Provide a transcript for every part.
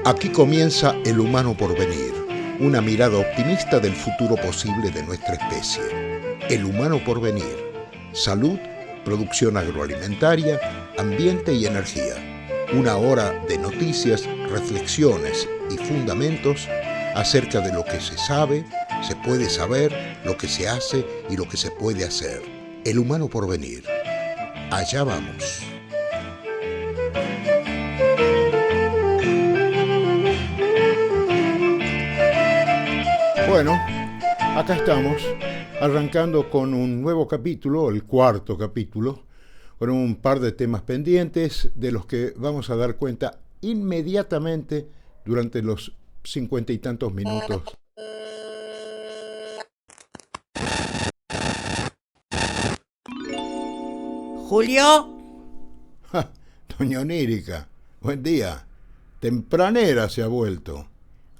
Aquí comienza El Humano Porvenir, una mirada optimista del futuro posible de nuestra especie. El Humano Porvenir, salud, producción agroalimentaria, ambiente y energía. Una hora de noticias, reflexiones y fundamentos acerca de lo que se sabe, se puede saber, lo que se hace y lo que se puede hacer. El Humano Porvenir. Allá vamos. Bueno, acá estamos, arrancando con un nuevo capítulo, el cuarto capítulo, con un par de temas pendientes de los que vamos a dar cuenta inmediatamente durante los 50 y tantos minutos. Julio. ¡Ja! Doña Onírica, buen día. Tempranera se ha vuelto.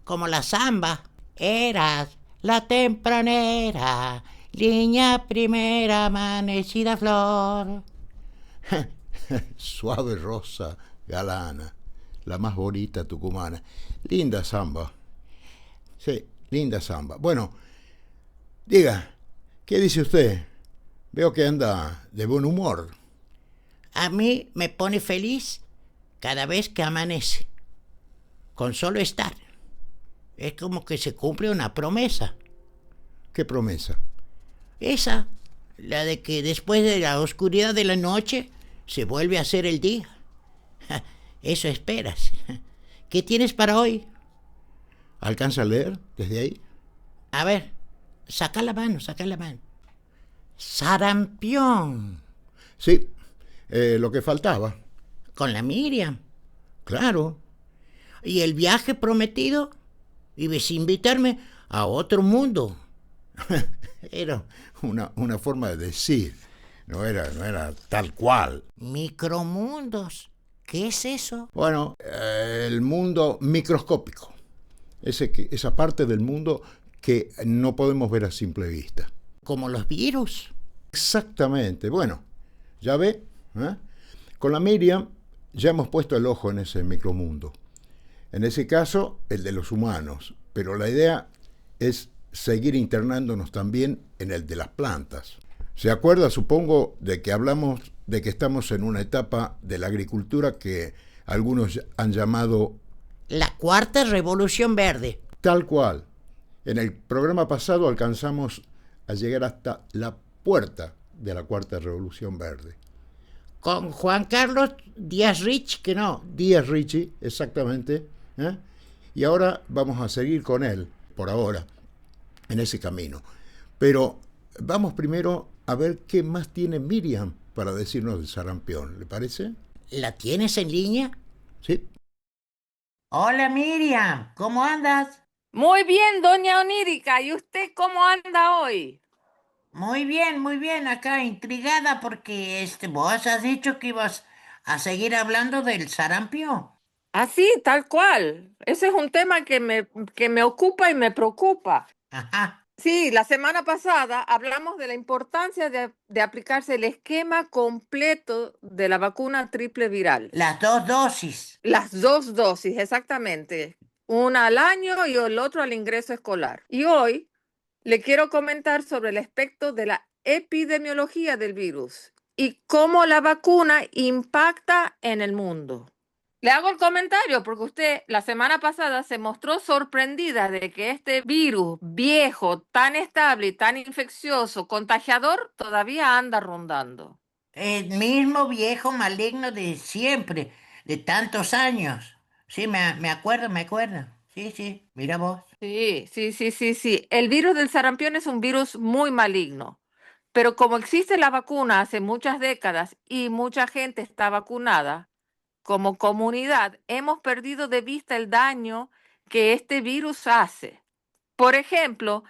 Como la samba. Eras la tempranera, niña primera, amanecida flor. Suave rosa galana, la más bonita tucumana. Linda samba. Sí, linda samba. Bueno, diga, ¿qué dice usted? Veo que anda de buen humor. A mí me pone feliz cada vez que amanece. Con solo estar. Es como que se cumple una promesa. ¿Qué promesa? Esa, la de que después de la oscuridad de la noche se vuelve a hacer el día. Eso esperas. ¿Qué tienes para hoy? ¿Alcanza a leer desde ahí? A ver, saca la mano, saca la mano. Sarampión. Sí, lo que faltaba. Con la Miriam. Claro. ¿Y el viaje prometido? Ibas a invitarme a otro mundo. Era una forma de decir. No era tal cual. Micromundos. ¿Qué es eso? Bueno, el mundo microscópico. Esa parte del mundo que no podemos ver a simple vista. Como los virus. Exactamente. Bueno, ya ve, ¿eh? Con la Miriam ya hemos puesto el ojo en ese micromundo. En ese caso, el de los humanos. Pero la idea es seguir internándonos también en el de las plantas. ¿Se acuerda, supongo, de que hablamos de que estamos en una etapa de la agricultura que algunos han llamado la cuarta revolución verde? Tal cual. En el programa pasado alcanzamos a llegar hasta la puerta de la cuarta revolución verde. Con Juan Carlos Díaz Rich, que no. Díaz Ricci, exactamente. Y ahora vamos a seguir con él, por ahora, en ese camino. Pero vamos primero a ver qué más tiene Miriam para decirnos del sarampión, ¿le parece? ¿La tienes en línea? Sí. Hola Miriam, ¿cómo andas? Muy bien, doña Onírica. ¿Y usted cómo anda hoy? Muy bien, acá intrigada porque vos has dicho que ibas a seguir hablando del sarampión. Así, tal cual. Ese es un tema que me ocupa y me preocupa. Ajá. Sí, la semana pasada hablamos de la importancia de aplicarse el esquema completo de la vacuna triple viral. Las dos dosis. Las dos dosis, exactamente. Una al año y el otro al ingreso escolar. Y hoy le quiero comentar sobre el aspecto de la epidemiología del virus y cómo la vacuna impacta en el mundo. Le hago el comentario porque usted la semana pasada se mostró sorprendida de que este virus viejo, tan estable y tan infeccioso, contagiador, todavía anda rondando. El mismo viejo maligno de siempre, de tantos años. Sí, me acuerdo, me acuerdo. Sí, mira vos. Sí. El virus del sarampión es un virus muy maligno. Pero como existe la vacuna hace muchas décadas y mucha gente está vacunada, como comunidad hemos perdido de vista el daño que este virus hace. Por ejemplo,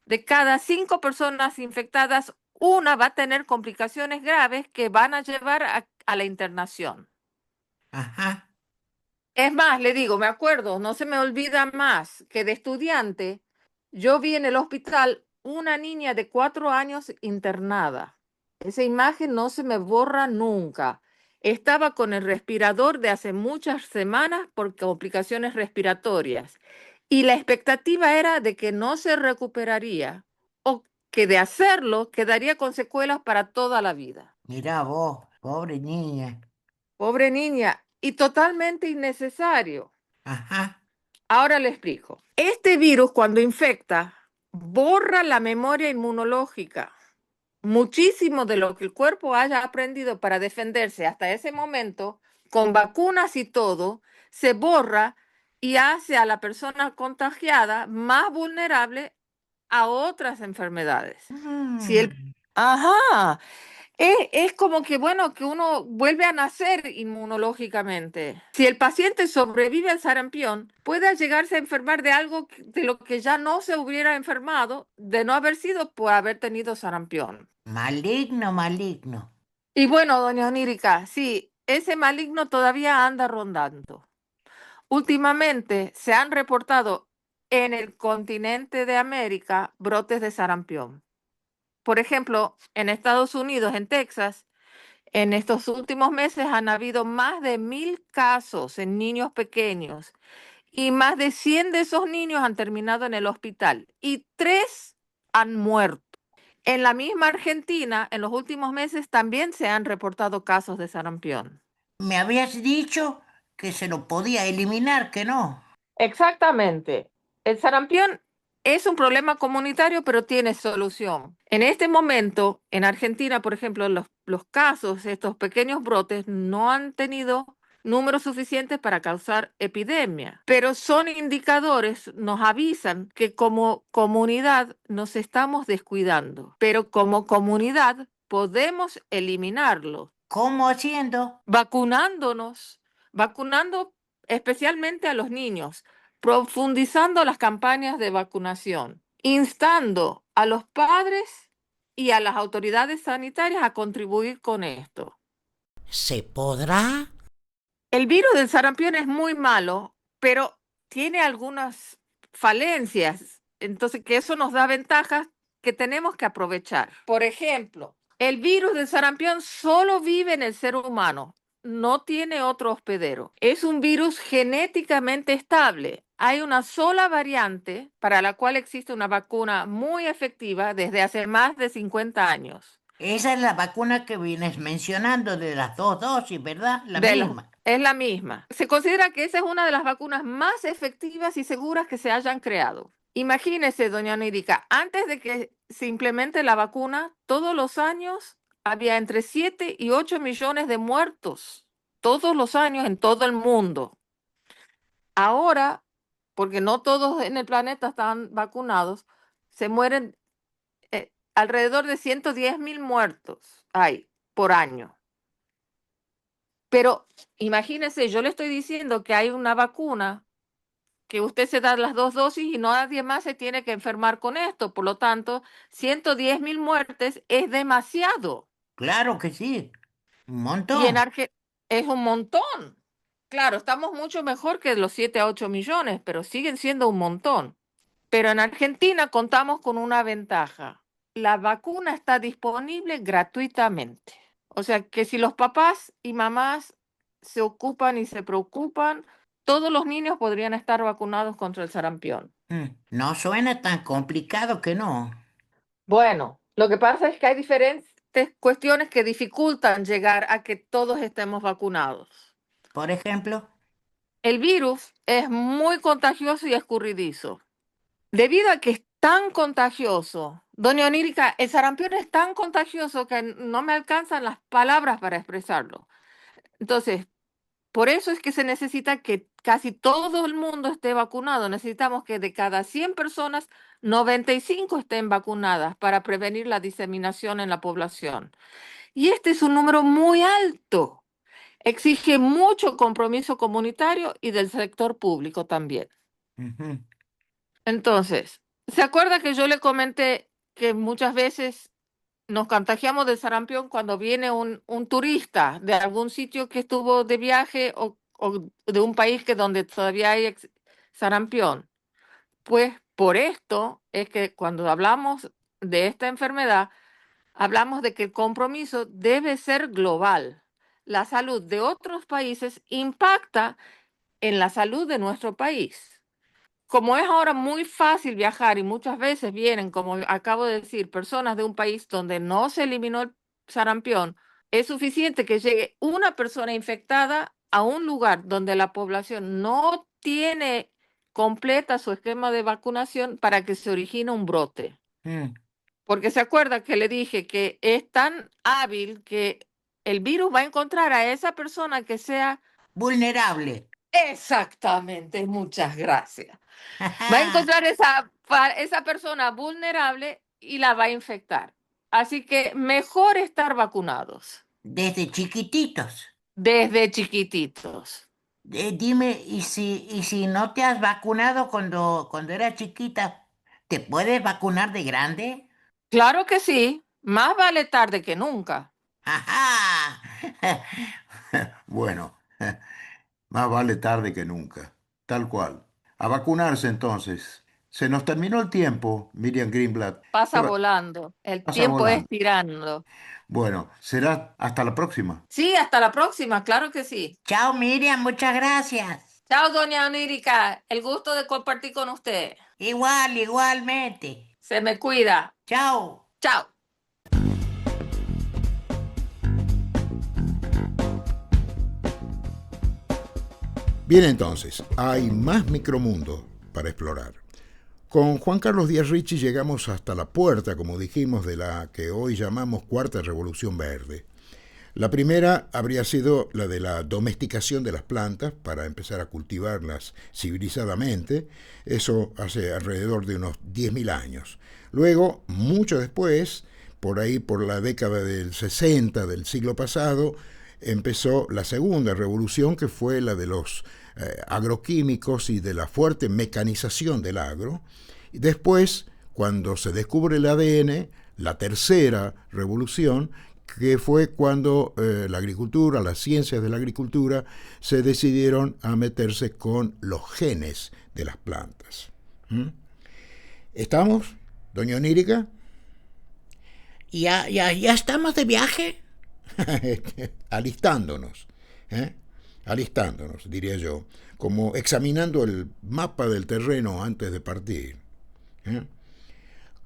de cada 5 personas infectadas, una va a tener complicaciones graves que van a llevar a la internación. Ajá. Es más, le digo, me acuerdo, no se me olvida más que de estudiante, yo vi en el hospital una niña de 4 años internada. Esa imagen no se me borra nunca. estaba con el respirador de hace muchas semanas por complicaciones respiratorias y la expectativa era de que no se recuperaría o que de hacerlo quedaría con secuelas para toda la vida. Mirá vos, pobre niña. Pobre niña, y totalmente innecesario. Ajá. Ahora le explico. Este virus, cuando infecta, borra la memoria inmunológica. Muchísimo de lo que el cuerpo haya aprendido para defenderse hasta ese momento, con vacunas y todo, se borra y hace a la persona contagiada más vulnerable a otras enfermedades. Si el, Mm. ajá, es como que, bueno, que uno vuelve a nacer inmunológicamente. Si el paciente sobrevive al sarampión, puede llegarse a enfermar de algo de lo que ya no se hubiera enfermado de no haber sido por haber tenido sarampión. Maligno, maligno. Y bueno, doña Onírica, sí, ese maligno todavía anda rondando. Últimamente se han reportado en el continente de América brotes de sarampión. Por ejemplo, en Estados Unidos, en Texas, en estos últimos meses han habido más de 1.000 casos en niños pequeños y más de 100 de esos niños han terminado en el hospital y 3 han muerto. En la misma Argentina, en los últimos meses también se han reportado casos de sarampión. Me habías dicho que se lo podía eliminar, que no. Exactamente. El sarampión es un problema comunitario, pero tiene solución. En este momento, en Argentina, por ejemplo, los casos, estos pequeños brotes, no han tenido números suficientes para causar epidemia, pero son indicadores, nos avisan que como comunidad nos estamos descuidando, pero como comunidad podemos eliminarlo ¿Cómo haciendo? vacunándonos, vacunando especialmente a los niños, profundizando las campañas de vacunación, instando a los padres y a las autoridades sanitarias a contribuir con esto. ¿Se podrá? El virus del sarampión es muy malo, pero tiene algunas falencias, entonces que eso nos da ventajas que tenemos que aprovechar. Por ejemplo, el virus del sarampión solo vive en el ser humano, no tiene otro hospedero. Es un virus genéticamente estable. Hay una sola variante para la cual existe una vacuna muy efectiva desde hace más de 50 años. Esa es la vacuna que vienes mencionando de las 2 dosis, ¿verdad? La De misma. es la misma. Se considera que esa es una de las vacunas más efectivas y seguras que se hayan creado. Imagínese, doña Nírica, antes de que se implemente la vacuna, todos los años había entre 7 y 8 millones de muertos, todos los años en todo el mundo. Ahora, porque no todos en el planeta están vacunados, se mueren alrededor de 110.000 muertos hay por año. Pero imagínese, yo le estoy diciendo que hay una vacuna que usted se da las 2 dosis y nadie más se tiene que enfermar con esto. Por lo tanto, 110.000 muertes es demasiado. Claro que sí. Un Y en montón. Argentina es un montón. Claro, estamos mucho mejor que los 7 a 8 millones, pero siguen siendo un montón. Pero en Argentina contamos con una ventaja. La vacuna está disponible gratuitamente. O sea que si los papás y mamás se ocupan y se preocupan, todos los niños podrían estar vacunados contra el sarampión. No suena tan complicado que no. Bueno, lo que pasa es que hay diferentes cuestiones que dificultan llegar a que todos estemos vacunados. Por ejemplo, El virus es muy contagioso y escurridizo. Debido a que es tan contagioso, doña Onírica, el sarampión es tan contagioso que no me alcanzan las palabras para expresarlo. Entonces, por eso es que se necesita que casi todo el mundo esté vacunado. Necesitamos que de cada 100 personas, 95 estén vacunadas para prevenir la diseminación en la población. Y este es un número muy alto. Exige mucho compromiso comunitario y del sector público también. ujú, Entonces, ¿se acuerda que yo le comenté que muchas veces nos contagiamos del sarampión cuando viene un turista de algún sitio que estuvo de viaje o de un país que donde todavía hay sarampión? Pues por esto es que cuando hablamos de esta enfermedad, hablamos de que el compromiso debe ser global. la salud de otros países impacta en la salud de nuestro país. Como es ahora muy fácil viajar y muchas veces vienen, como acabo de decir, personas de un país donde no se eliminó el sarampión, es suficiente que llegue una persona infectada a un lugar donde la población no tiene completa su esquema de vacunación para que se origine un brote. Porque se acuerda que le dije que es tan hábil que el virus va a encontrar a esa persona que sea Vulnerable. exactamente, muchas gracias. Va a encontrar esa persona vulnerable y la va a infectar. Así que mejor estar vacunados Desde chiquititos. desde chiquititos. Dime, ¿y si no te has vacunado cuando eras chiquita, te puedes vacunar de grande? Claro que sí, más vale tarde que nunca. ¡Ajá! Bueno, más vale tarde que nunca, tal cual. A vacunarse entonces. Se nos terminó el tiempo, Miriam Greenblatt. Pasa volando, el Pasa tiempo es volando. tirando. Bueno, será hasta la próxima. Sí, hasta la próxima, claro que sí. Chao, Miriam, muchas gracias. Chao, doña Onírica, el gusto de compartir con usted. Igualmente. Se me cuida. Chao. Chao. Bien, entonces, hay más micromundo para explorar. Con Juan Carlos Díaz Ricci llegamos hasta la puerta, como dijimos, de la que hoy llamamos Cuarta Revolución Verde. La primera habría sido la de la domesticación de las plantas para empezar a cultivarlas civilizadamente, eso hace alrededor de unos 10.000 años. Luego, mucho después, por ahí por la década del 60 del siglo pasado, empezó la segunda revolución, que fue la de los agroquímicos y de la fuerte mecanización del agro. Y después, cuando se descubre el ADN, la tercera revolución, que fue cuando la agricultura, las ciencias de la agricultura, se decidieron a meterse con los genes de las plantas. ¿Estamos, doña Onírica? ¿Ya estamos de viaje? Alistándonos, alistándonos, diría yo, como examinando el mapa del terreno antes de partir.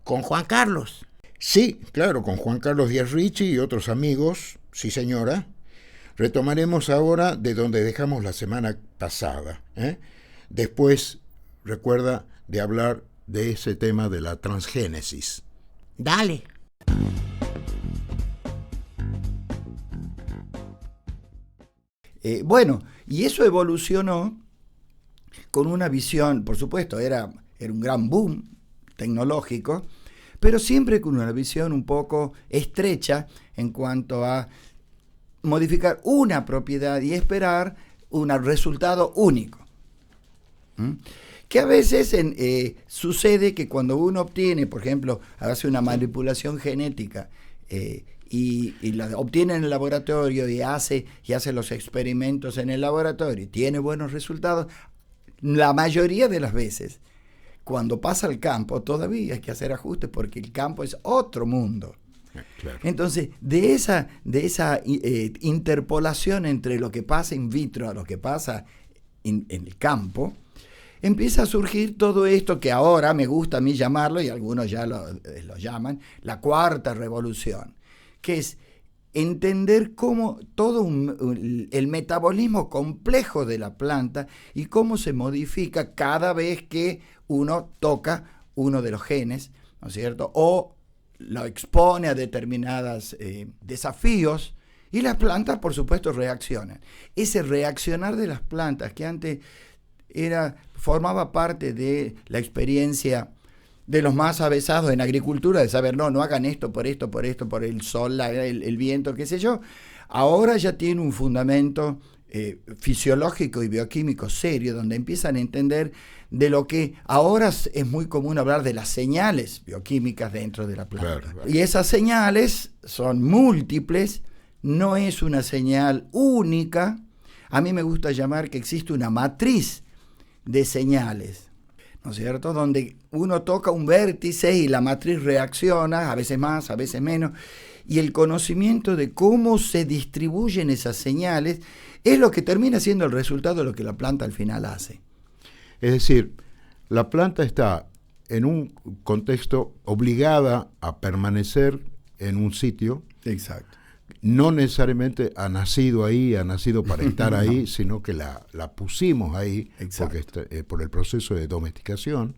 ¿Con Juan Carlos? Sí, claro, con Juan Carlos Díaz Ricci y otros amigos, sí señora. Retomaremos ahora de donde dejamos la semana pasada. Después, recuerda, de hablar de ese tema de la transgénesis. Dale. Bueno, y eso evolucionó con una visión, por supuesto, era un gran boom tecnológico, pero siempre con una visión un poco estrecha en cuanto a modificar una propiedad y esperar un resultado único. Que a veces sucede que cuando uno obtiene, por ejemplo, hace una manipulación genética y la obtiene en el laboratorio y hace los experimentos en el laboratorio y tiene buenos resultados, la mayoría de las veces, cuando pasa al campo, todavía hay que hacer ajustes porque el campo es otro mundo. Claro. Entonces, de esa interpolación entre lo que pasa in vitro a lo que pasa en el campo, empieza a surgir todo esto que ahora me gusta a mí llamarlo, y algunos ya lo llaman, la cuarta revolución, que es entender cómo todo el metabolismo complejo de la planta y cómo se modifica cada vez que uno toca uno de los genes, ¿no es cierto? O lo expone a determinados desafíos, y las plantas, por supuesto, reaccionan. Ese reaccionar de las plantas, que antes formaba parte de la experiencia de los más avesados en agricultura, de saber, no hagan esto, por el sol, el viento, qué sé yo, ahora ya tiene un fundamento fisiológico y bioquímico serio, donde empiezan a entender de lo que ahora es muy común hablar de las señales bioquímicas dentro de la planta. Claro. Y esas señales son múltiples, no es una señal única. A mí me gusta llamar que existe una matriz de señales, ¿no es cierto? Donde uno toca un vértice y la matriz reacciona, a veces más, a veces menos, y el conocimiento de cómo se distribuyen esas señales es lo que termina siendo el resultado de lo que la planta al final hace. Es decir, la planta está en un contexto obligada a permanecer en un sitio. Exacto. No necesariamente ha nacido ahí, ha nacido para estar ahí, no, sino que la pusimos ahí porque por el proceso de domesticación.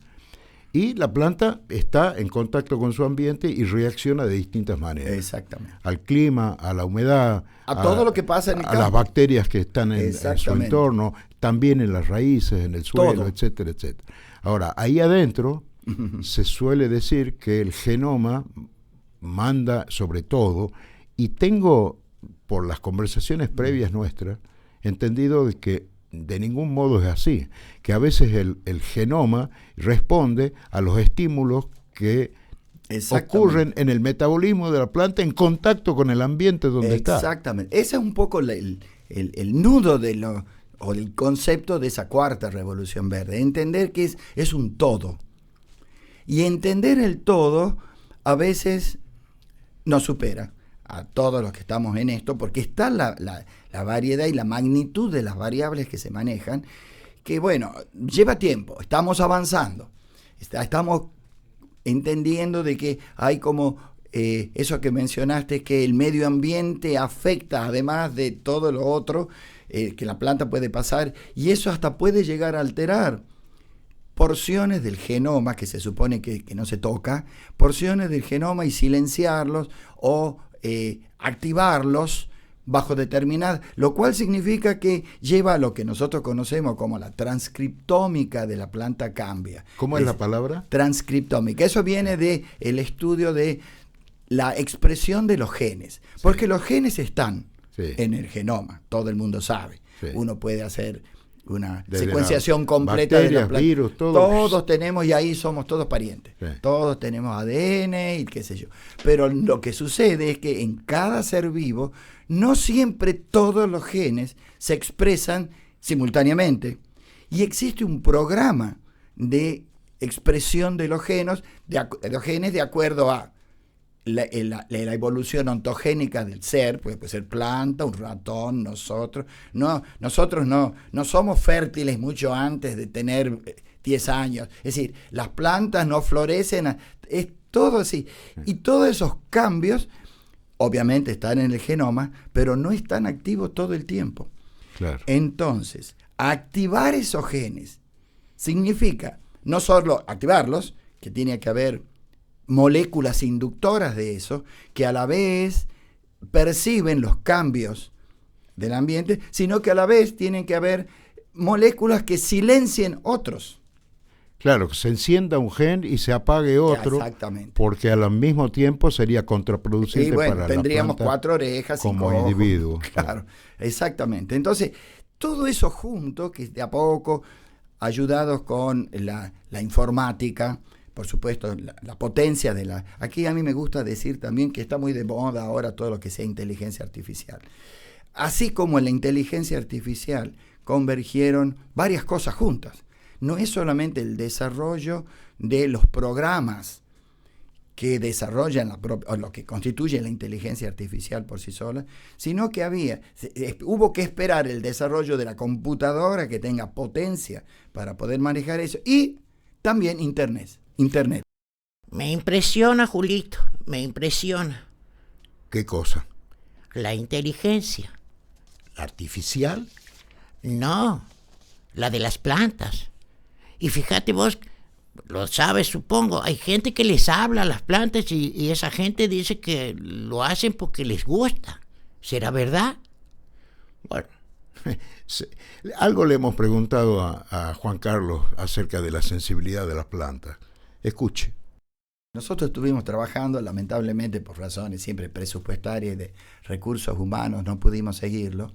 Y la planta está en contacto con su ambiente y reacciona de distintas maneras. Exactamente. Al clima, a la humedad, a todo lo que pasa en el campo. A las bacterias que están en su entorno, también en las raíces, en el suelo, todo, etcétera, etcétera. Ahora, ahí adentro se suele decir que el genoma manda sobre todo, y tengo, por las conversaciones previas nuestras, entendido de que de ningún modo es así, que a veces el genoma responde a los estímulos que ocurren en el metabolismo de la planta en contacto con el ambiente donde está. Exactamente. Ese es un poco el nudo o el concepto de esa cuarta revolución verde. Entender que es un todo. Y entender el todo a veces nos supera a todos los que estamos en esto, porque está la variedad y la magnitud de las variables que se manejan, que bueno, lleva tiempo, estamos avanzando, estamos entendiendo de que hay como eso que mencionaste, que el medio ambiente afecta además de todo lo otro que la planta puede pasar, y eso hasta puede llegar a alterar porciones del genoma que se supone que no se toca, porciones del genoma y silenciarlos o activarlos bajo determinada, lo cual significa que lleva a lo que nosotros conocemos como la transcriptómica de la planta cambia. ¿Cómo es la palabra? Transcriptómica. Eso viene de el estudio de la expresión de los genes, porque los genes están en el genoma, todo el mundo sabe. Uno puede hacer una secuenciación completa de la planta. Virus, todos tenemos, y ahí somos todos parientes. Todos tenemos ADN y qué sé yo. Pero lo que sucede es que en cada ser vivo no siempre todos los genes se expresan simultáneamente. Y existe un programa de expresión de los genes de acuerdo a la evolución ontogénica del ser. Puede ser planta, un ratón, nosotros no somos fértiles mucho antes de tener 10 años. Es decir, las plantas no florecen, es todo así. Y todos esos cambios obviamente están en el genoma, pero no están activos todo el tiempo. Claro. Entonces, activar esos genes significa no solo activarlos, que tiene que haber moléculas inductoras de eso, que a la vez perciben los cambios del ambiente, sino que a la vez tienen que haber moléculas que silencien otros. Claro, que se encienda un gen y se apague otro. Exactamente. Porque al mismo tiempo sería contraproducente para la planta. Tendríamos 4 orejas como individuo. Claro, exactamente. Entonces, todo eso junto, que de a poco, ayudados con la informática, por supuesto, la potencia de la... Aquí a mí me gusta decir también que está muy de moda ahora todo lo que sea inteligencia artificial. Así como en la inteligencia artificial convergieron varias cosas juntas. No es solamente el desarrollo de los programas que desarrollan lo que constituye la inteligencia artificial por sí sola, sino que hubo que esperar el desarrollo de la computadora que tenga potencia para poder manejar eso, y también Internet. Me impresiona, Julito, me impresiona. ¿Qué cosa? La inteligencia. ¿La artificial? No, la de las plantas. Y fíjate vos, lo sabes supongo, hay gente que les habla a las plantas y esa gente dice que lo hacen porque les gusta. ¿Será verdad? Bueno, algo le hemos preguntado a Juan Carlos acerca de la sensibilidad de las plantas. Escuche. Nosotros estuvimos trabajando, lamentablemente por razones siempre presupuestarias y de recursos humanos no pudimos seguirlo.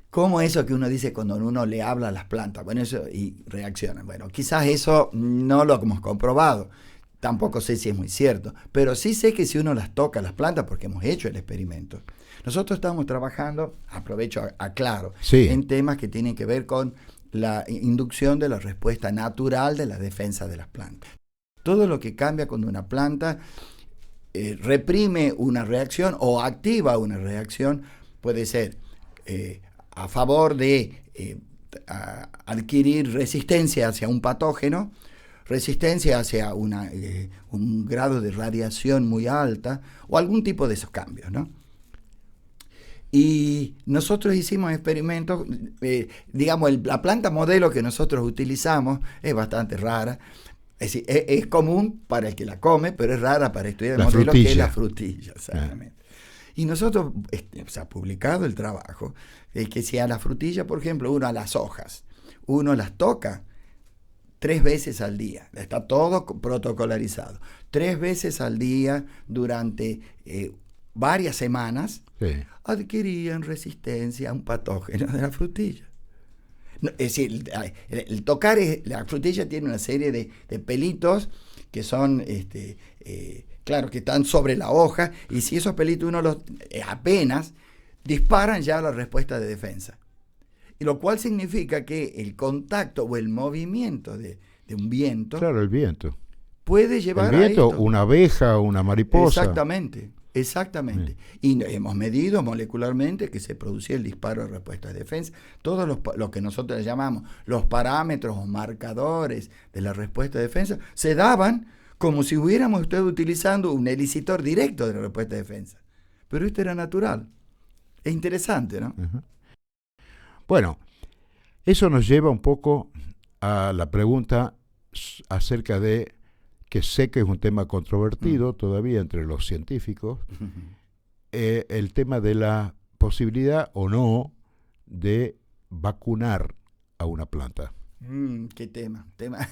¿Cómo eso que uno dice cuando uno le habla a las plantas? Bueno, eso y reaccionan. Bueno, quizás eso no lo hemos comprobado. Tampoco sé si es muy cierto. Pero sí sé que si uno las toca, las plantas, porque hemos hecho el experimento. Nosotros estamos trabajando, aprovecho, aclaro, en temas que tienen que ver con la inducción de la respuesta natural de la defensa de las plantas. Todo lo que cambia cuando una planta reprime una reacción o activa una reacción, puede ser a favor de adquirir resistencia hacia un patógeno, resistencia hacia un grado de radiación muy alta o algún tipo de esos cambios, ¿no? Y nosotros hicimos experimentos, digamos, la planta modelo que nosotros utilizamos es bastante rara. Es decir, es común para el que la come, pero es rara para estudiar el modelo, que es la frutilla, exactamente. Y nosotros, se ha publicado el trabajo, que si a la frutilla, por ejemplo, uno a las hojas, uno las toca 3 veces al día, está todo protocolarizado, 3 veces al día durante varias semanas, adquirían resistencia a un patógeno de la frutilla. No, es decir, el tocar, la frutilla tiene una serie de pelitos que son, claro, que están sobre la hoja, y si esos pelitos uno los apenas disparan ya la respuesta de defensa. Y lo cual significa que el contacto o el movimiento de un viento. Claro, el viento. Puede llevar el viento, a esto. una abeja, una mariposa. Exactamente. Y hemos medido molecularmente que se producía el disparo de respuesta de defensa. Todos lo que nosotros llamamos los parámetros o marcadores de la respuesta de defensa se daban como si hubiéramos estado utilizando un elicitor directo de la respuesta de defensa. Pero esto era natural. Es interesante, ¿no? Uh-huh. Bueno, eso nos lleva un poco a la pregunta acerca de, que sé que es un tema controvertido todavía entre los científicos, el tema de la posibilidad o no de vacunar a una planta. ¿Qué tema?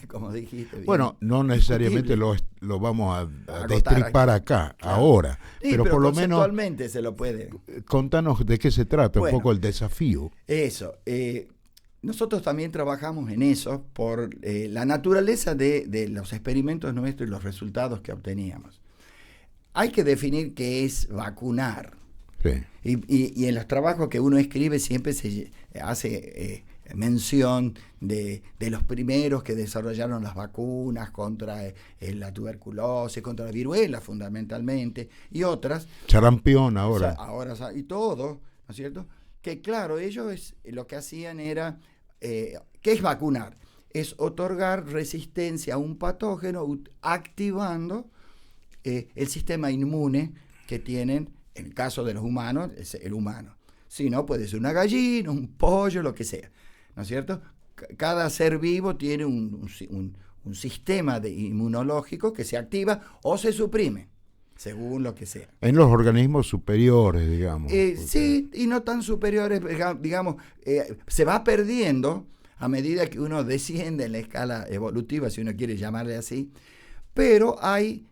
Como dijiste. Bueno, no necesariamente lo vamos a destripar acá, claro, ahora, sí, pero por lo menos conceptualmente se lo puede. Contanos de qué se trata, un poco el desafío. Eso, nosotros también trabajamos en eso por la naturaleza de los experimentos nuestros y los resultados que obteníamos. Hay que definir qué es vacunar. Sí. Y en los trabajos que uno escribe siempre se hace mención de los primeros que desarrollaron las vacunas contra la tuberculosis, contra la viruela fundamentalmente, y sarampión ahora. Y todo, ¿no es cierto? Que claro, ellos lo que hacían era, ¿qué es vacunar? Es otorgar resistencia a un patógeno activando el sistema inmune que tienen, en el caso de los humanos, el humano. Si no, puede ser una gallina, un pollo, lo que sea, ¿no es cierto? Cada ser vivo tiene un sistema inmunológico que se activa o se suprime, según lo que sea. En los organismos superiores, digamos. Sí, y no tan superiores, digamos, se va perdiendo a medida que uno desciende en la escala evolutiva, si uno quiere llamarle así, pero hay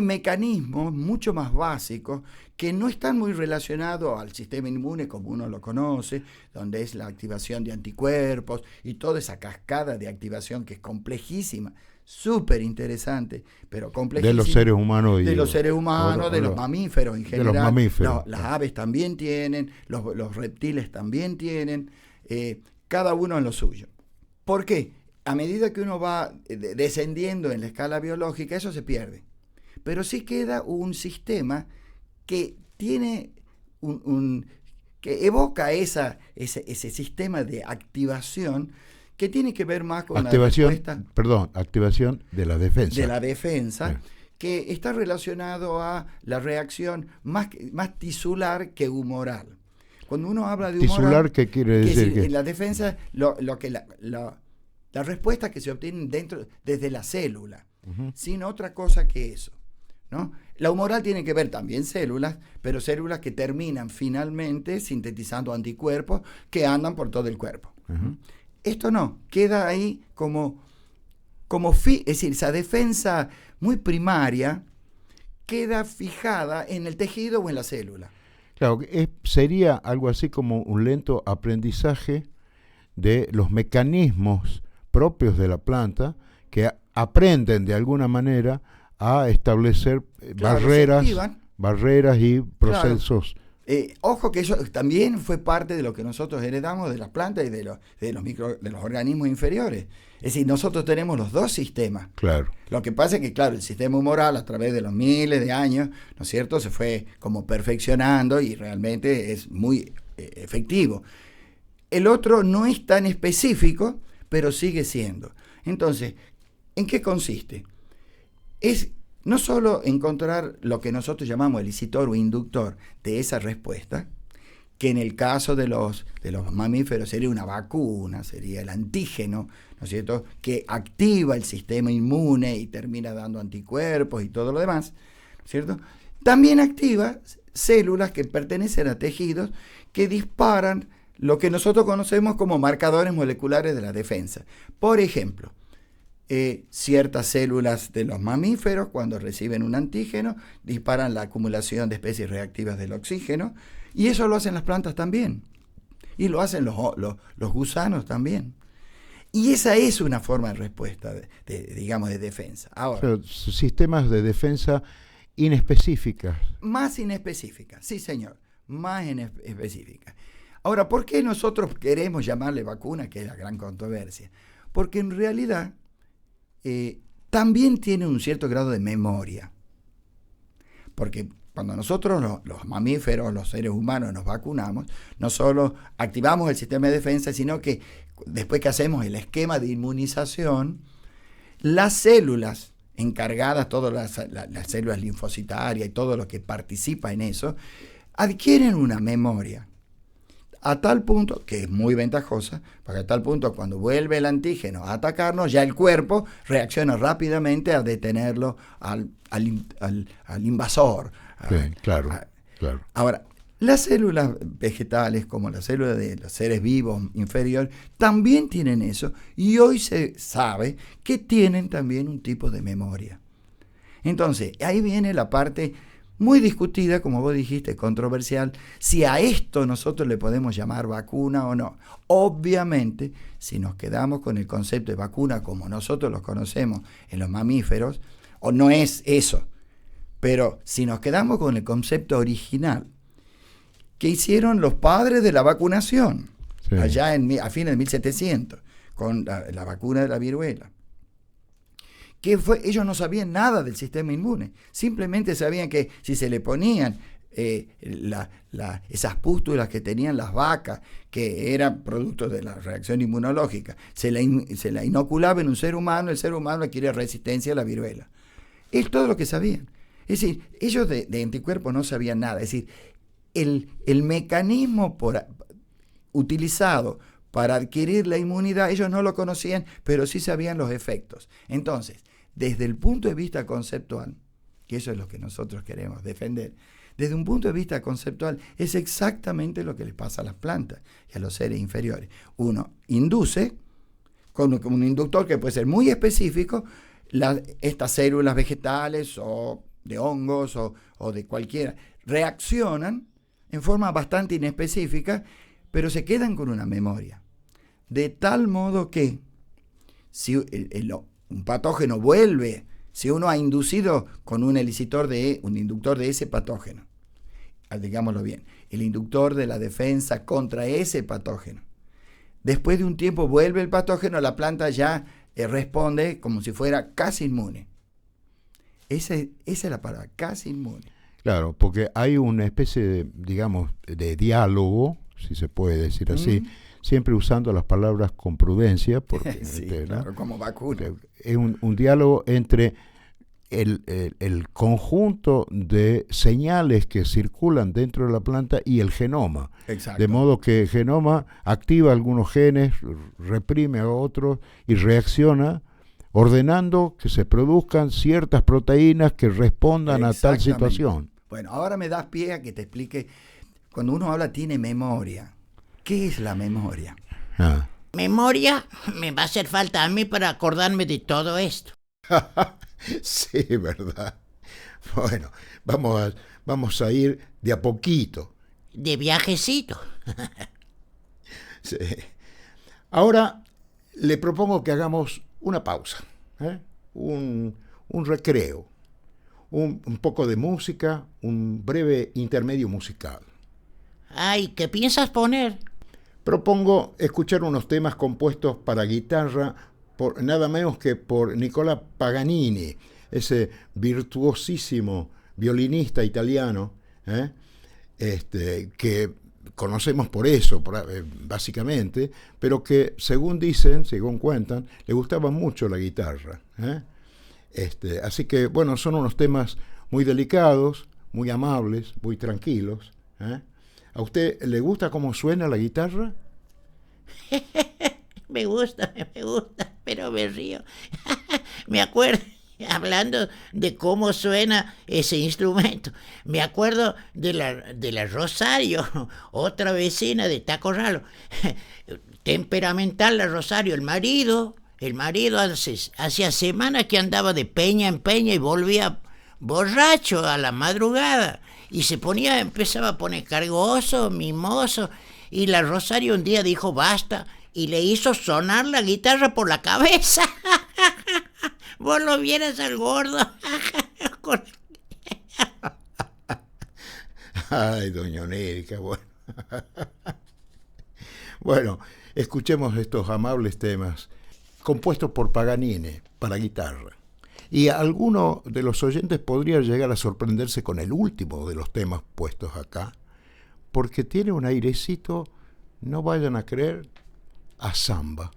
mecanismos mucho más básicos que no están muy relacionados al sistema inmune como uno lo conoce, donde es la activación de anticuerpos y toda esa cascada de activación que es complejísima, súper interesante, pero complejísima. De los seres humanos. De los seres humanos, de los mamíferos en general. De los mamíferos. Las aves también tienen, los reptiles también tienen, cada uno en lo suyo. ¿Por qué? A medida que uno va descendiendo en la escala biológica, eso se pierde. Pero sí queda un sistema que tiene que evoca ese sistema de activación que tiene que ver más con la respuesta. Activación de la defensa. De la defensa, que está relacionado a la reacción más tisular que humoral. Cuando uno habla de humoral, ¿tisular qué quiere decir? En la defensa, la respuesta que se obtiene desde la célula, sin otra cosa que eso, ¿no? La humoral tiene que ver también células, pero células que terminan finalmente sintetizando anticuerpos que andan por todo el cuerpo. Esto no, queda ahí es decir, esa defensa muy primaria queda fijada en el tejido o en la célula. Claro, sería algo así como un lento aprendizaje de los mecanismos propios de la planta que aprenden de alguna manera a establecer barreras y procesos Ojo que eso también fue parte de lo que nosotros heredamos de las plantas y de los organismos inferiores. Es decir, nosotros tenemos los dos sistemas. Claro. Lo que pasa es que, claro, el sistema humoral a través de los miles de años, ¿no es cierto?, se fue como perfeccionando y realmente es muy efectivo. El otro no es tan específico, pero sigue siendo. Entonces, ¿en qué consiste? Es no solo encontrar lo que nosotros llamamos el elicitor o inductor de esa respuesta, que en el caso de los mamíferos sería una vacuna, sería el antígeno, ¿no es cierto?, que activa el sistema inmune y termina dando anticuerpos y todo lo demás, ¿no es cierto? También activa células que pertenecen a tejidos que disparan lo que nosotros conocemos como marcadores moleculares de la defensa. Por ejemplo, ciertas células de los mamíferos, cuando reciben un antígeno, disparan la acumulación de especies reactivas del oxígeno, y eso lo hacen las plantas también, y lo hacen los gusanos también. Y esa es una forma de respuesta, digamos, de defensa. Ahora, sistemas de defensa inespecíficas. Más inespecíficas, sí señor, más específicas. Ahora, ¿por qué nosotros queremos llamarle vacuna, que es la gran controversia? Porque en realidad también tiene un cierto grado de memoria. Porque cuando nosotros, los mamíferos, los seres humanos, nos vacunamos, no solo activamos el sistema de defensa, sino que después que hacemos el esquema de inmunización, las células encargadas, todas las células linfocitarias y todo lo que participa en eso, adquieren una memoria. A tal punto, que es muy ventajosa, porque a tal punto cuando vuelve el antígeno a atacarnos, ya el cuerpo reacciona rápidamente a detenerlo al invasor. Sí, claro, claro. Ahora, las células vegetales, como las células de los seres vivos inferiores, también tienen eso, y hoy se sabe que tienen también un tipo de memoria. Entonces, ahí viene la parte muy discutida, como vos dijiste, controversial, si a esto nosotros le podemos llamar vacuna o no. Obviamente, si nos quedamos con el concepto de vacuna como nosotros los conocemos en los mamíferos, o no es eso, pero si nos quedamos con el concepto original que hicieron los padres de la vacunación, sí, allá a fines de 1700, con la vacuna de la viruela, ellos no sabían nada del sistema inmune, simplemente sabían que si se le ponían esas pústulas que tenían las vacas, que eran producto de la reacción inmunológica, se la inoculaba en un ser humano, el ser humano adquiere resistencia a la viruela. Es todo lo que sabían. Es decir, ellos de anticuerpos no sabían nada. Es decir, el mecanismo utilizado para adquirir la inmunidad, ellos no lo conocían, pero sí sabían los efectos. Entonces, desde el punto de vista conceptual, que eso es lo que nosotros queremos defender, desde un punto de vista conceptual es exactamente lo que les pasa a las plantas y a los seres inferiores. Uno induce, con un inductor que puede ser muy específico, estas células vegetales o de hongos o de cualquiera, reaccionan en forma bastante inespecífica, pero se quedan con una memoria. De tal modo que si un patógeno vuelve, si uno ha inducido con un inductor de ese patógeno, digámoslo bien, el inductor de la defensa contra ese patógeno, después de un tiempo vuelve el patógeno, la planta ya responde como si fuera casi inmune. Esa es la palabra, casi inmune. Claro, porque hay una especie de, digamos, de diálogo, si se puede decir así, siempre usando las palabras con prudencia, porque sí, claro, como vacuna. Es un diálogo entre el conjunto de señales que circulan dentro de la planta y el genoma. Exacto. De modo que el genoma activa algunos genes, reprime a otros y reacciona ordenando que se produzcan ciertas proteínas que respondan a tal situación. Bueno, ahora me das pie a que te explique, cuando uno habla tiene memoria. ¿Qué es la memoria? Memoria me va a hacer falta a mí para acordarme de todo esto. Sí, verdad. Bueno, vamos a ir de a poquito. De viajecito. Sí. Ahora le propongo que hagamos una pausa, un recreo, un poco de música, un breve intermedio musical. Ay, ¿qué piensas poner? Propongo escuchar unos temas compuestos para guitarra por nada menos que por Nicola Paganini, ese virtuosísimo violinista italiano, que conocemos por eso, básicamente, pero que según dicen, según cuentan, le gustaba mucho la guitarra. Así que, bueno, son unos temas muy delicados, muy amables, muy tranquilos. ¿A usted le gusta cómo suena la guitarra? Me gusta, pero me río. Me acuerdo, hablando de cómo suena ese instrumento, me acuerdo de la Rosario, otra vecina de Tacorralo. Temperamental la Rosario, el marido hacía semanas que andaba de peña en peña y volvía borracho a la madrugada. Y empezaba a poner cargoso, mimoso. Y la Rosario un día dijo basta y le hizo sonar la guitarra por la cabeza. Vos lo vieras al gordo. Ay, doña Onérica, bueno. Bueno, escuchemos estos amables temas compuestos por Paganini para guitarra. Y alguno de los oyentes podría llegar a sorprenderse con el último de los temas puestos acá, porque tiene un airecito, no vayan a creer, a samba.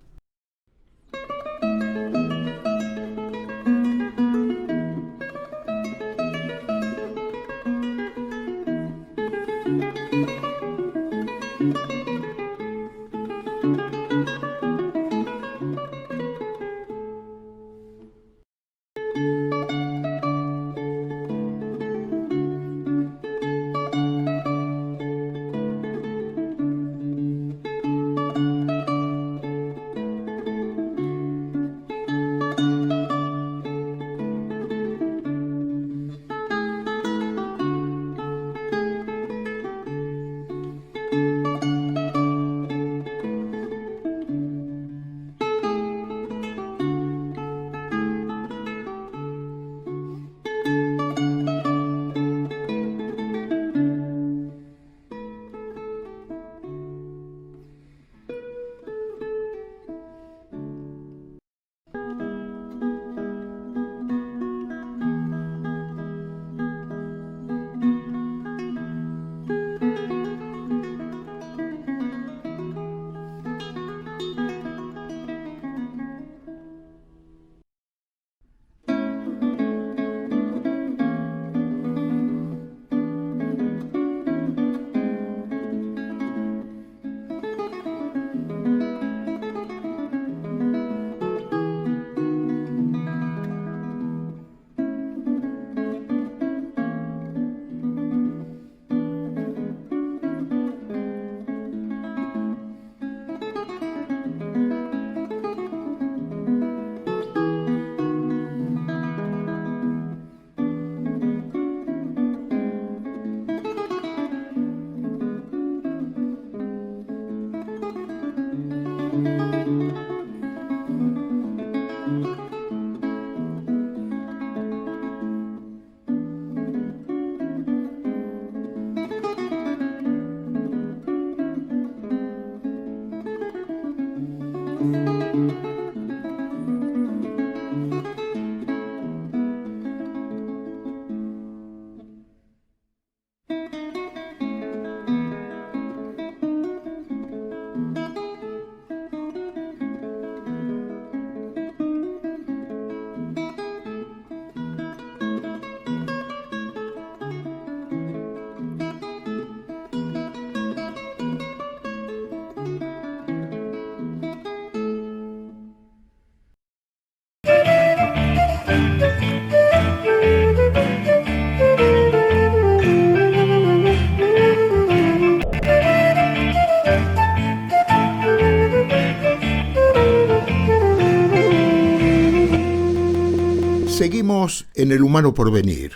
Seguimos en El humano porvenir.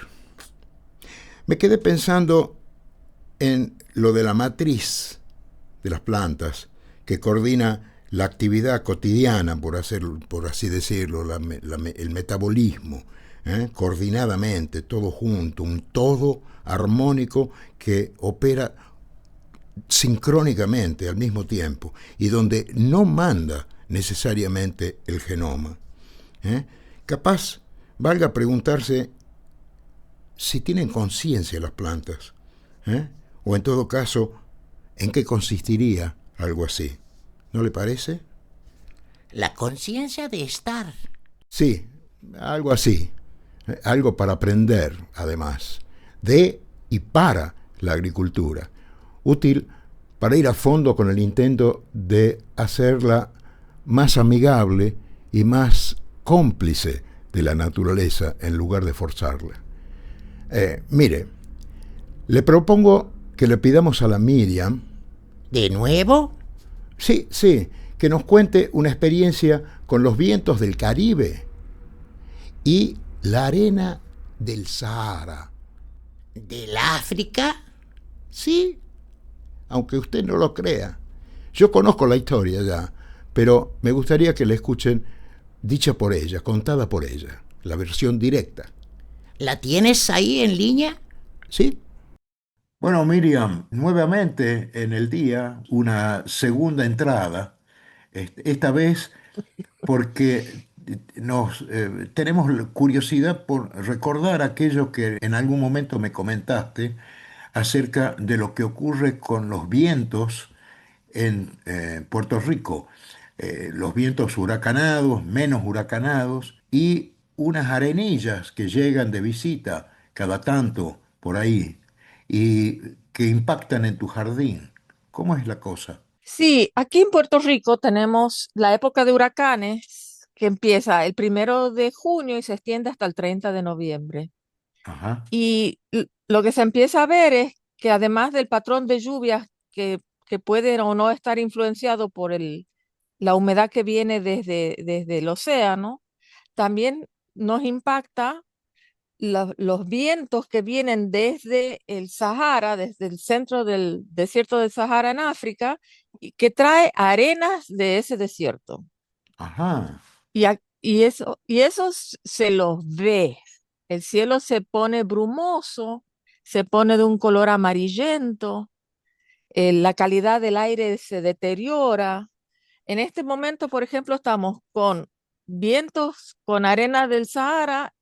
Me quedé pensando en lo de la matriz de las plantas que coordina la actividad cotidiana, por así decirlo, el metabolismo, coordinadamente, todo junto, un todo armónico que opera sincrónicamente al mismo tiempo y donde no manda necesariamente el genoma. Capaz valga preguntarse si tienen conciencia las plantas, o en todo caso, en qué consistiría algo así. ¿No le parece? La conciencia de estar. Sí, algo así. Algo para aprender, además, de y para la agricultura. Útil para ir a fondo con el intento de hacerla más amigable y más cómplice de la naturaleza en lugar de forzarla. Mire, le propongo que le pidamos a la Miriam, ¿De nuevo? sí, que nos cuente una experiencia con los vientos del Caribe y la arena del Sahara. ¿Del África? Sí, aunque usted no lo crea. Yo conozco la historia ya, pero me gustaría que la escuchen dicha por ella, contada por ella, la versión directa. ¿La tienes ahí en línea? ¿Sí? Bueno, Miriam, nuevamente en el día una segunda entrada, esta vez porque tenemos curiosidad por recordar aquello que en algún momento me comentaste acerca de lo que ocurre con los vientos en Puerto Rico. Los vientos huracanados, menos huracanados y unas arenillas que llegan de visita cada tanto por ahí y que impactan en tu jardín. ¿Cómo es la cosa? Sí, aquí en Puerto Rico tenemos la época de huracanes que empieza el 1 de junio y se extiende hasta el 30 de noviembre. Ajá. Y lo que se empieza a ver es que además del patrón de lluvias que puede o no estar influenciado por la humedad que viene desde el océano, también nos impacta los vientos que vienen desde el Sahara, desde el centro del desierto del Sahara en África, y que trae arenas de ese desierto. Ajá. Y eso se los ve. El cielo se pone brumoso, se pone de un color amarillento, la calidad del aire se deteriora. En este momento, por ejemplo, estamos con vientos con arena del Sahara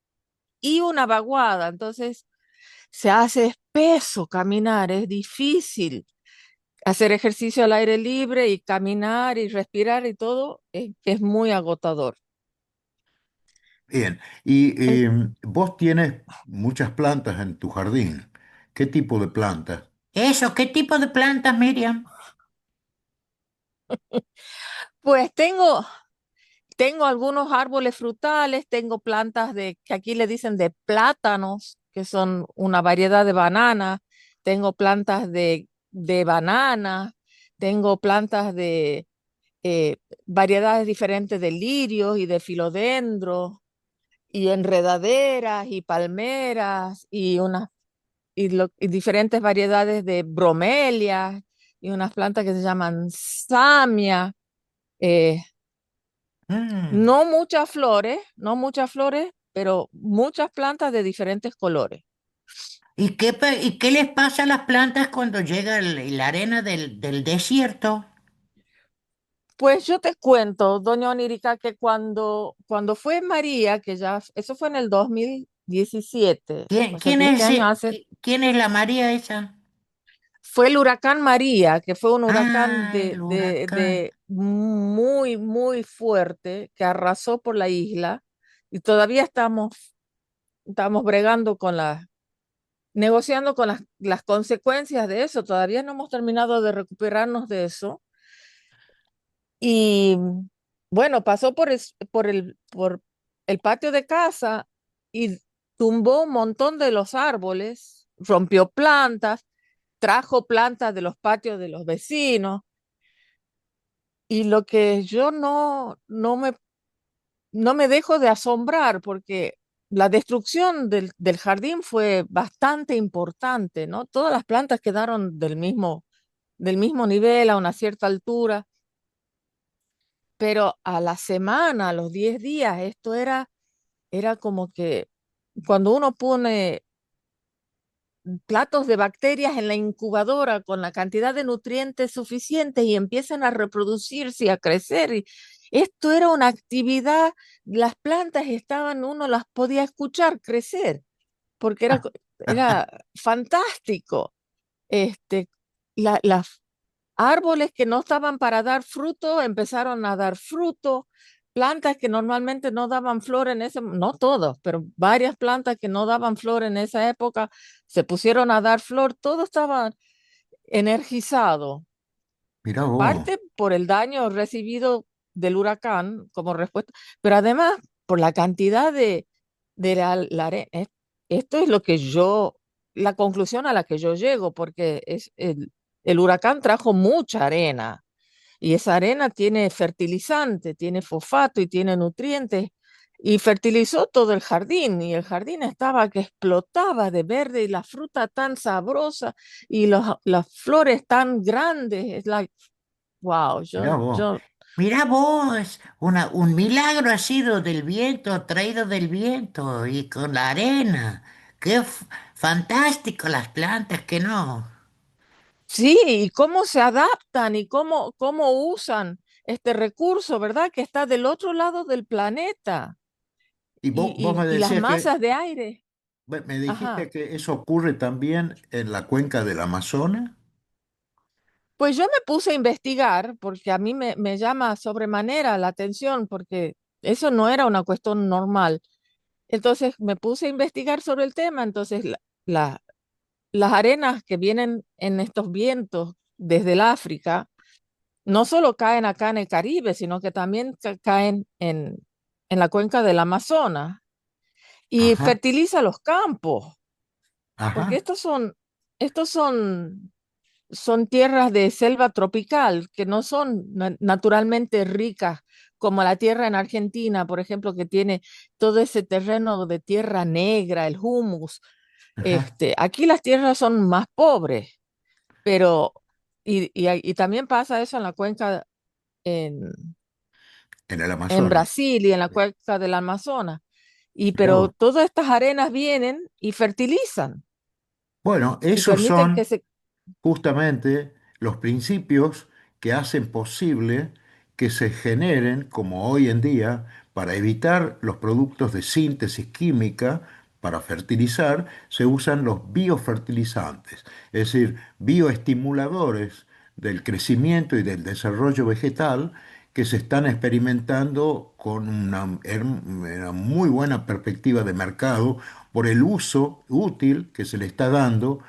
y una vaguada. Entonces, se hace espeso caminar, es difícil hacer ejercicio al aire libre y caminar y respirar y todo, es muy agotador. Bien. Y En- vos tienes muchas plantas en tu jardín. ¿Qué tipo de plantas? Eso, ¿qué tipo de plantas, Miriam? Pues tengo algunos árboles frutales, tengo plantas que aquí le dicen de plátanos, que son una variedad de banana, tengo plantas de banana, tengo plantas de variedades diferentes de lirios y de filodendros y enredaderas y palmeras y diferentes variedades de bromelias y unas plantas que se llaman samia. eh, Mm. no muchas flores, pero muchas plantas de diferentes colores. ¿Y qué les pasa a las plantas cuando llega la arena del desierto? Pues yo te cuento, doña Onirica, que cuando fue María, eso fue en el 2017, o sea, ¿Quién 7 es, años hace, quién es la María esa? fue el huracán María, que fue un huracán Ah, de, el de, huracán. de muy, muy fuerte que arrasó por la isla y todavía estamos bregando negociando con las consecuencias de eso. Todavía no hemos terminado de recuperarnos de eso. Y bueno, pasó por el patio de casa y tumbó un montón de los árboles, rompió plantas, trajo plantas de los patios de los vecinos. Y lo que yo no me dejo de asombrar, porque la destrucción del jardín fue bastante importante, ¿no? Todas las plantas quedaron del mismo nivel, a una cierta altura, pero a la semana, a los 10 días, era como que cuando uno pone platos de bacterias en la incubadora con la cantidad de nutrientes suficientes y empiezan a reproducirse y a crecer. Y esto era una actividad, las plantas estaban, uno las podía escuchar crecer, porque era fantástico. Las árboles que no estaban para dar fruto empezaron a dar fruto. Plantas que normalmente no daban flor no todos, pero varias plantas que no daban flor en esa época se pusieron a dar flor. Todo estaba energizado, Mirá vos. parte por el daño recibido del huracán como respuesta, pero además por la cantidad de la arena. Esto es la conclusión a la que yo llego, porque el huracán trajo mucha arena. Y esa arena tiene fertilizante, tiene fosfato y tiene nutrientes. Y fertilizó todo el jardín. Y el jardín estaba que explotaba de verde y la fruta tan sabrosa y las flores tan grandes. Es wow, Mirá vos. yo, Mirá vos, un milagro ha sido del viento, traído del viento y con la arena. Qué fantástico las plantas, que no. sí, y cómo se adaptan y cómo usan este recurso, ¿verdad? Que está del otro lado del planeta. Y vos me Y las decías que, masas de aire. me dijiste Ajá. que eso ocurre también en la cuenca del Amazonas. Pues yo me puse a investigar porque a mí me llama sobremanera la atención porque eso no era una cuestión normal. Entonces me puse a investigar sobre el tema. Entonces la- las arenas que vienen en estos vientos desde el África no solo caen acá en el Caribe, sino que también caen en la cuenca del Amazonas y Ajá, fertiliza los campos, porque ajá, estos son tierras de selva tropical que no son naturalmente ricas como la tierra en Argentina, por ejemplo, que tiene todo ese terreno de tierra negra, el humus. ajá. Aquí las tierras son más pobres, pero y también pasa eso en la cuenca en, En el en Amazonas. Brasil y en la cuenca del Amazonas. Mirá Pero vos. todas estas arenas vienen y fertilizan Bueno, y esos permiten que son se... justamente los principios que hacen posible que se generen, como hoy en día, para evitar los productos de síntesis química, para fertilizar, se usan los biofertilizantes, es decir, bioestimuladores del crecimiento y del desarrollo vegetal que se están experimentando con una muy buena perspectiva de mercado por el uso útil que se le está dando,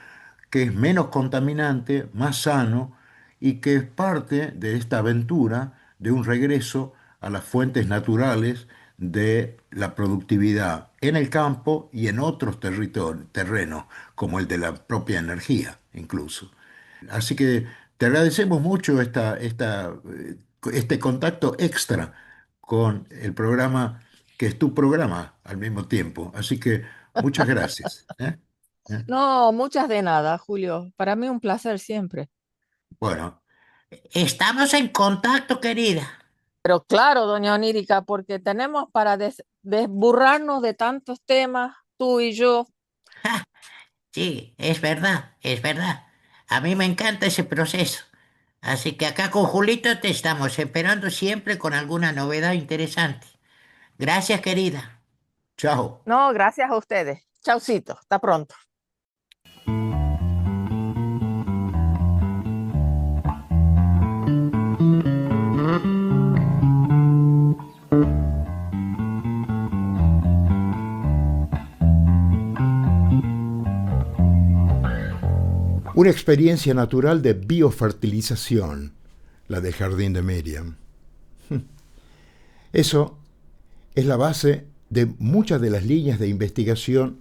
que es menos contaminante, más sano y que es parte de esta aventura de un regreso a las fuentes naturales de la productividad en el campo y en otros terrenos, como el de la propia energía incluso. Así que te agradecemos mucho este contacto extra con el programa, que es tu programa al mismo tiempo. Así que muchas gracias. ¿Eh? ¿Eh? No, muchas de nada, Julio. Para mí un placer siempre. Bueno, Estamos en contacto, querida. Pero claro, doña Onírica, porque tenemos para desburrarnos de tantos temas, tú y yo. Ja, sí, es verdad, es verdad. A mí me encanta ese proceso. Así que acá con Julito te estamos esperando siempre con alguna novedad interesante. Gracias, querida. chao. No, gracias a ustedes. Chaucito, hasta pronto. Una experiencia natural de biofertilización, la del jardín de Miriam. Eso es la base de muchas de las líneas de investigación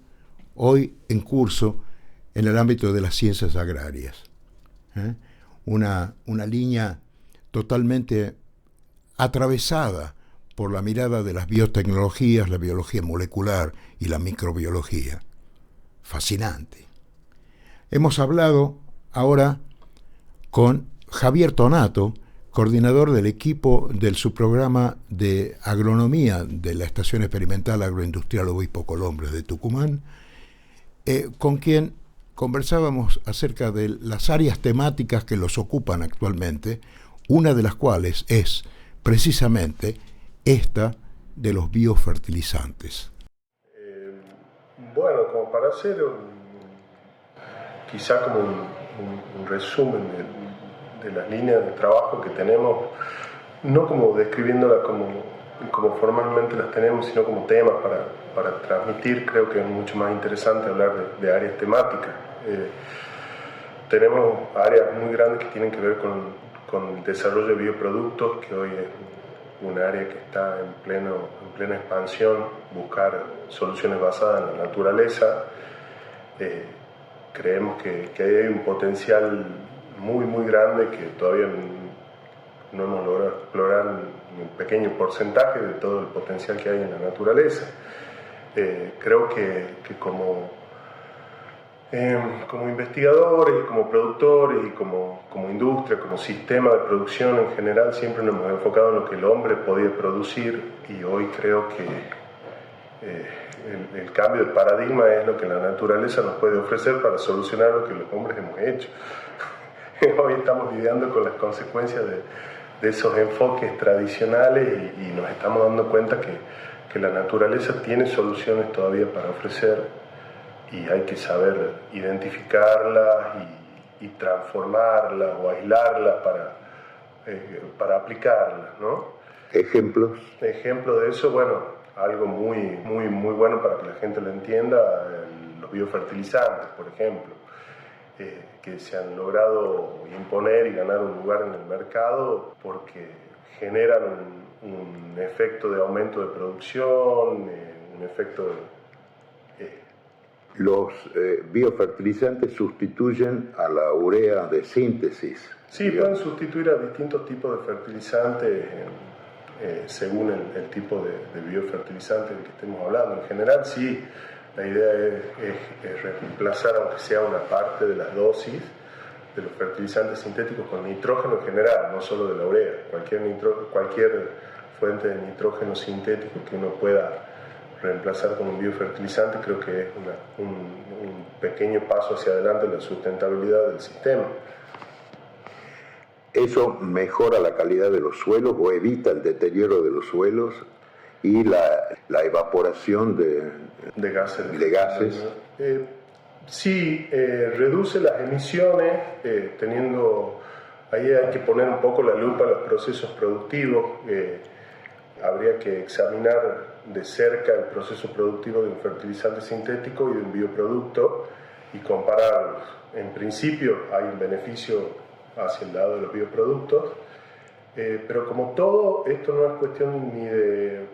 hoy en curso en el ámbito de las ciencias agrarias. Una línea totalmente atravesada por la mirada de las biotecnologías, la biología molecular y la microbiología. Fascinante. Hemos hablado ahora con Javier Tonato, coordinador del equipo del subprograma de agronomía de la Estación Experimental Agroindustrial Obispo Colombres de Tucumán, con quien conversábamos acerca de las áreas temáticas que los ocupan actualmente, una de las cuales es precisamente esta de los biofertilizantes. Bueno, como para hacer quizá como un resumen de las líneas de trabajo que tenemos, no como describiéndolas como formalmente las tenemos, sino como temas para transmitir. Creo que es mucho más interesante hablar de áreas temáticas. Tenemos áreas muy grandes que tienen que ver con el desarrollo de bioproductos, que hoy es un área que está en plena expansión, buscar soluciones basadas en la naturaleza. Creemos que hay un potencial muy, muy grande que todavía no hemos logrado explorar ni un pequeño porcentaje de todo el potencial que hay en la naturaleza. Creo que como investigadores y como productores y como industria, como sistema de producción en general, siempre nos hemos enfocado en lo que el hombre podía producir, y hoy creo que el cambio de paradigma es lo que la naturaleza nos puede ofrecer para solucionar lo que los hombres hemos hecho. Hoy estamos lidiando con las consecuencias de esos enfoques tradicionales y nos estamos dando cuenta que la naturaleza tiene soluciones todavía para ofrecer, y hay que saber identificarlas y transformarlas o aislarlas para aplicarlas, ¿no? ¿Ejemplos? Ejemplo de eso, bueno, algo muy, muy, muy bueno para que la gente lo entienda, los biofertilizantes, por ejemplo, que se han logrado imponer y ganar un lugar en el mercado porque generan un efecto de aumento de producción, un efecto Los biofertilizantes sustituyen a la urea de síntesis. Sí, pueden sustituir a distintos tipos de fertilizantes según el tipo de biofertilizante del que estemos hablando. En general, sí, la idea es reemplazar, aunque sea una parte de las dosis de los fertilizantes sintéticos, con nitrógeno en general, no solo de la urea. Cualquier fuente de nitrógeno sintético que uno pueda reemplazar con un biofertilizante, creo que es un pequeño paso hacia adelante en la sustentabilidad del sistema. ¿Eso mejora la calidad de los suelos o evita el deterioro de los suelos y la evaporación de gases? Sí, reduce las emisiones, ahí hay que poner un poco la lupa en los procesos productivos. Habría que examinar de cerca el proceso productivo de un fertilizante sintético y de un bioproducto y compararlos. En principio hay un beneficio hacia el lado de los bioproductos, pero como todo, esto no es cuestión ni de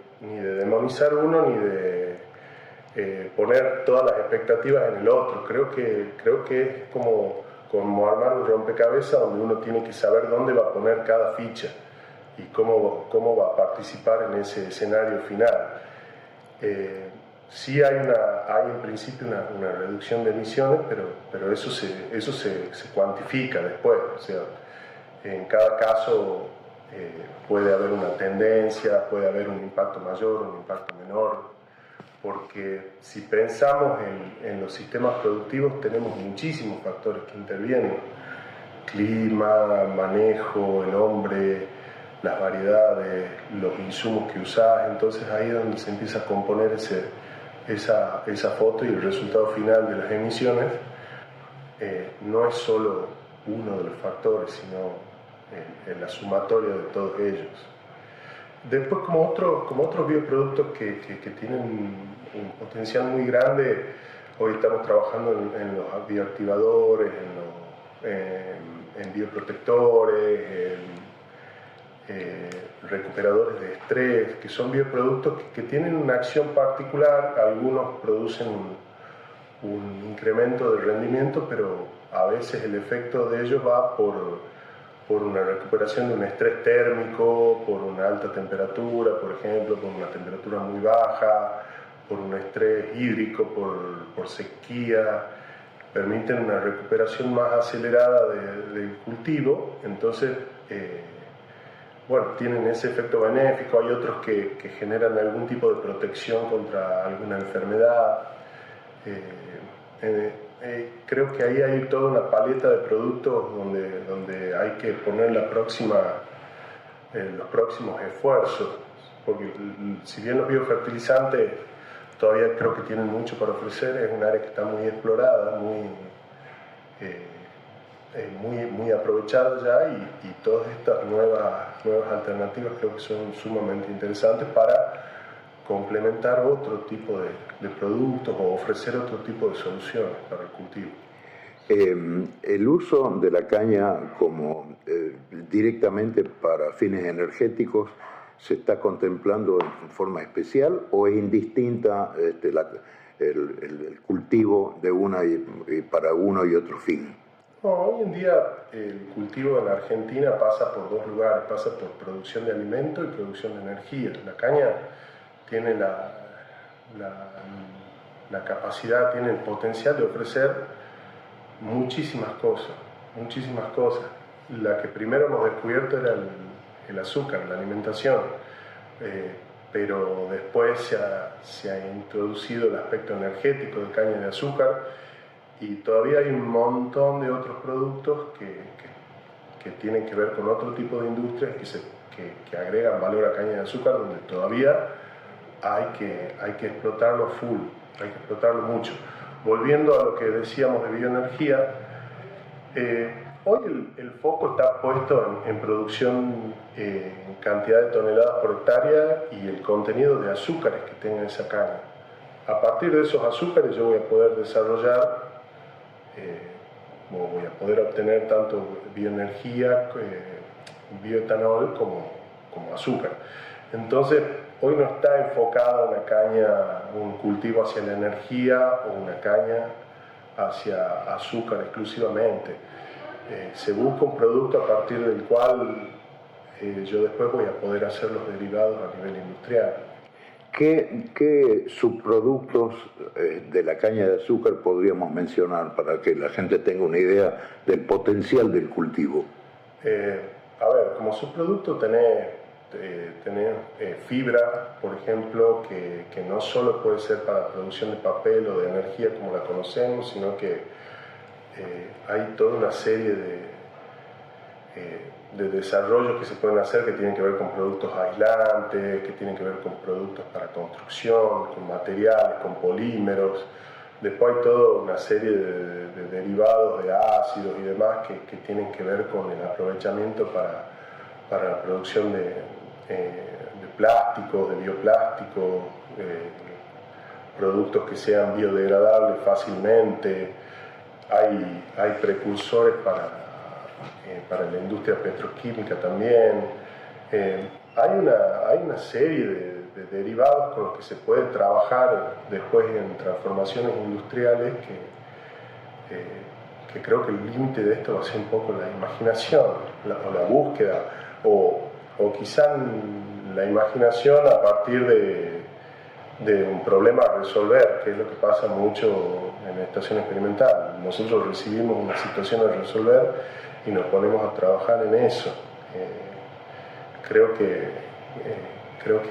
demonizar uno ni de poner todas las expectativas en el otro. Creo que es como armar un rompecabezas donde uno tiene que saber dónde va a poner cada ficha y cómo va a participar en ese escenario final. Sí hay en principio una reducción de emisiones, pero eso se cuantifica después. O sea, en cada caso puede haber una tendencia, puede haber un impacto mayor, un impacto menor, porque si pensamos en los sistemas productivos tenemos muchísimos factores que intervienen: clima, manejo, el hombre, las variedades, los insumos que usás. Entonces ahí es donde se empieza a componer esa foto, y el resultado final de las emisiones no es solo uno de los factores, sino en la sumatoria de todos ellos. Después, como otros bioproductos que tienen un potencial muy grande, hoy estamos trabajando en los bioactivadores, en bioprotectores, recuperadores de estrés, que son bioproductos que tienen una acción particular. Algunos producen un incremento de rendimiento, pero a veces el efecto de ellos va por una recuperación de un estrés térmico, por una alta temperatura, por ejemplo, por una temperatura muy baja, por un estrés hídrico, por sequía. Permiten una recuperación más acelerada del cultivo. Entonces, tienen ese efecto benéfico. Hay otros que generan algún tipo de protección contra alguna enfermedad. creo que ahí hay toda una paleta de productos donde hay que poner los próximos esfuerzos, porque si bien los biofertilizantes todavía creo que tienen mucho para ofrecer, es un área que está muy explorada, muy aprovechada ya, y todas estas nuevas alternativas creo que son sumamente interesantes para complementar otro tipo de productos o ofrecer otro tipo de soluciones para el cultivo. El uso de la caña como directamente para fines energéticos se está contemplando en forma especial, o es indistinta el cultivo de una y para uno y otro fin? No, hoy en día el cultivo en Argentina pasa por dos lugares, pasa por producción de alimento y producción de energía. La caña tiene la capacidad, tiene el potencial de ofrecer muchísimas cosas. La que primero hemos descubierto era el azúcar, la alimentación, pero después se ha introducido el aspecto energético de caña de azúcar, y todavía hay un montón de otros productos que tienen que ver con otro tipo de industrias que agregan valor a caña de azúcar, donde todavía hay que explotarlo full, hay que explotarlo mucho. Volviendo a lo que decíamos de bioenergía, hoy el foco está puesto en producción en cantidad de toneladas por hectárea y el contenido de azúcares que tenga esa caña. A partir de esos azúcares yo voy a poder desarrollar, voy a poder obtener tanto bioenergía, bioetanol como azúcar. Entonces, hoy no está enfocada una caña, un cultivo hacia la energía o una caña hacia azúcar exclusivamente. Se busca un producto a partir del cual yo después voy a poder hacer los derivados a nivel industrial. ¿Qué subproductos de la caña de azúcar podríamos mencionar para que la gente tenga una idea del potencial del cultivo? Como subproducto tener fibra, por ejemplo, que no solo puede ser para producción de papel o de energía como la conocemos, sino que hay toda una serie de desarrollos que se pueden hacer que tienen que ver con productos aislantes, que tienen que ver con productos para construcción, con materiales, con polímeros. Después hay toda una serie de derivados de ácidos y demás que tienen que ver con el aprovechamiento para la producción de plásticos, de bioplásticos, productos que sean biodegradables fácilmente. Hay precursores para la industria petroquímica también. Hay una serie de derivados con los que se puede trabajar después en transformaciones industriales que creo que el límite de esto va a ser un poco la imaginación, o la búsqueda, o quizá la imaginación a partir de un problema a resolver, que es lo que pasa mucho en la estación experimental. Nosotros recibimos una situación a resolver y nos ponemos a trabajar en eso. Creo que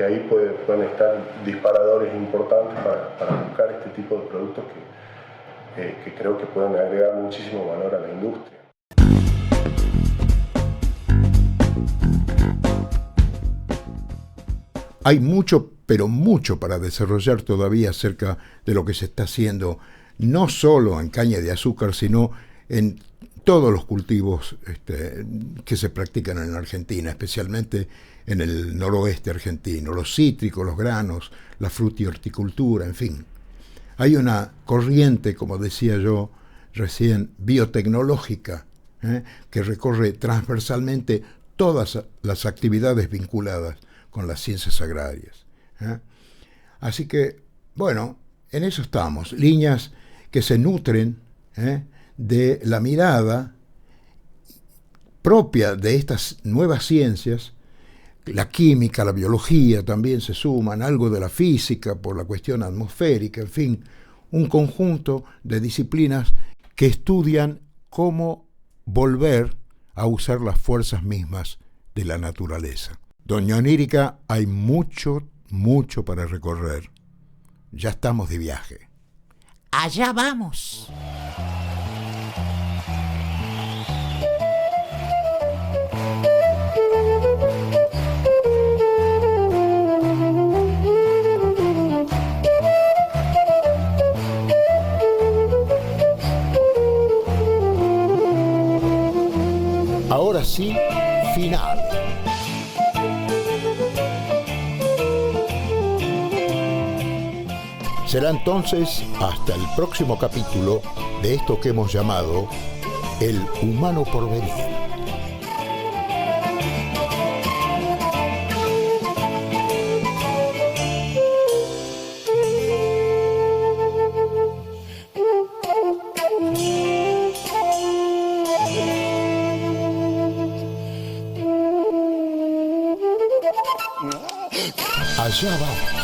ahí pueden estar disparadores importantes para buscar este tipo de productos que creo que pueden agregar muchísimo valor a la industria. Hay mucho, pero mucho para desarrollar todavía acerca de lo que se está haciendo, no solo en caña de azúcar, sino en todos los cultivos que se practican en Argentina, especialmente en el noroeste argentino, los cítricos, los granos, la fruta y horticultura, en fin. Hay una corriente, como decía yo recién, biotecnológica, que recorre transversalmente todas las actividades vinculadas con las ciencias agrarias. Así que, bueno, en eso estamos, líneas que se nutren de la mirada propia de estas nuevas ciencias. La química, la biología también se suman, algo de la física por la cuestión atmosférica, en fin, un conjunto de disciplinas que estudian cómo volver a usar las fuerzas mismas de la naturaleza. Doña Onírica, hay mucho para recorrer. Ya estamos de viaje. allá vamos. Ahora sí, final. Será entonces hasta el próximo capítulo de esto que hemos llamado El Humano Porvenir. Allá vamos.